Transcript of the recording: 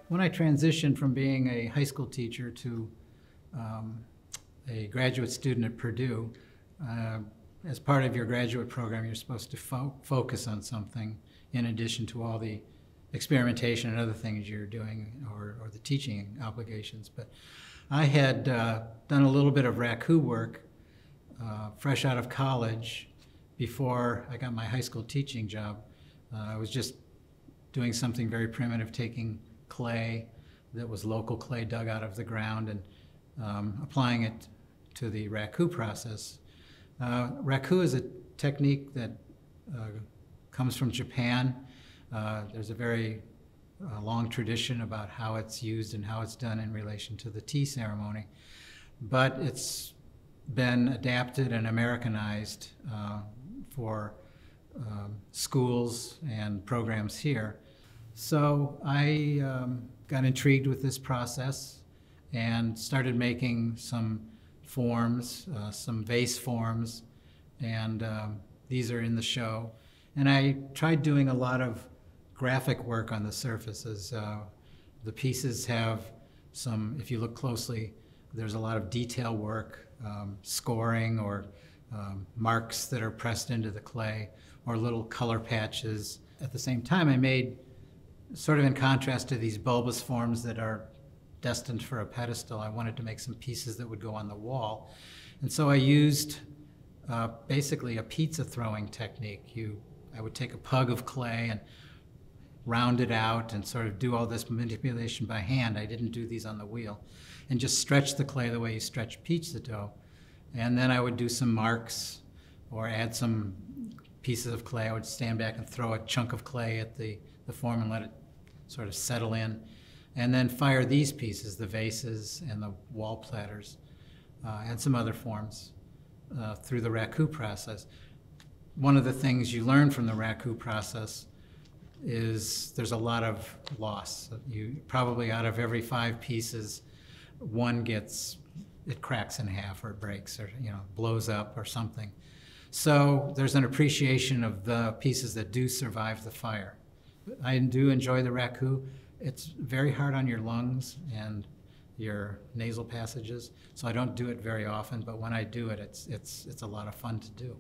When I transitioned from being a high school teacher to a graduate student at Purdue, as part of your graduate program, you're supposed to focus on something in addition to all the experimentation and other things you're doing, or the teaching obligations. But I had done a little bit of Raku work fresh out of college before I got my high school teaching job. I was just doing something very primitive, taking clay that was local clay dug out of the ground and applying it to the Raku process. Raku is a technique that comes from Japan. There's a very long tradition about how it's used and how it's done in relation to the tea ceremony. But it's been adapted and Americanized for schools and programs here. So I got intrigued with this process and started making some forms, some vase forms, and these are in the show. And I tried doing a lot of graphic work on the surfaces. The pieces have some, if you look closely, there's a lot of detail work, scoring or marks that are pressed into the clay, or little color patches. At the same time, I made, sort of in contrast to these bulbous forms that are destined for a pedestal, I wanted to make some pieces that would go on the wall. And so I used basically a pizza throwing technique. I would take a pug of clay and round it out and sort of do all this manipulation by hand. I didn't do these on the wheel. And just stretch the clay the way you stretch pizza dough. And then I would do some marks or add some pieces of clay. I would stand back and throw a chunk of clay at the form and let it sort of settle in. And then fire these pieces, the vases and the wall platters, and some other forms through the Raku process. One of the things you learn from the Raku process is there's a lot of loss. You probably, out of every 5 pieces, one it cracks in half or it breaks or blows up or something. So there's an appreciation of the pieces that do survive the fire. I do enjoy the Raku. It's very hard on your lungs and your nasal passages, so I don't do it very often, but when I do it, it's a lot of fun to do.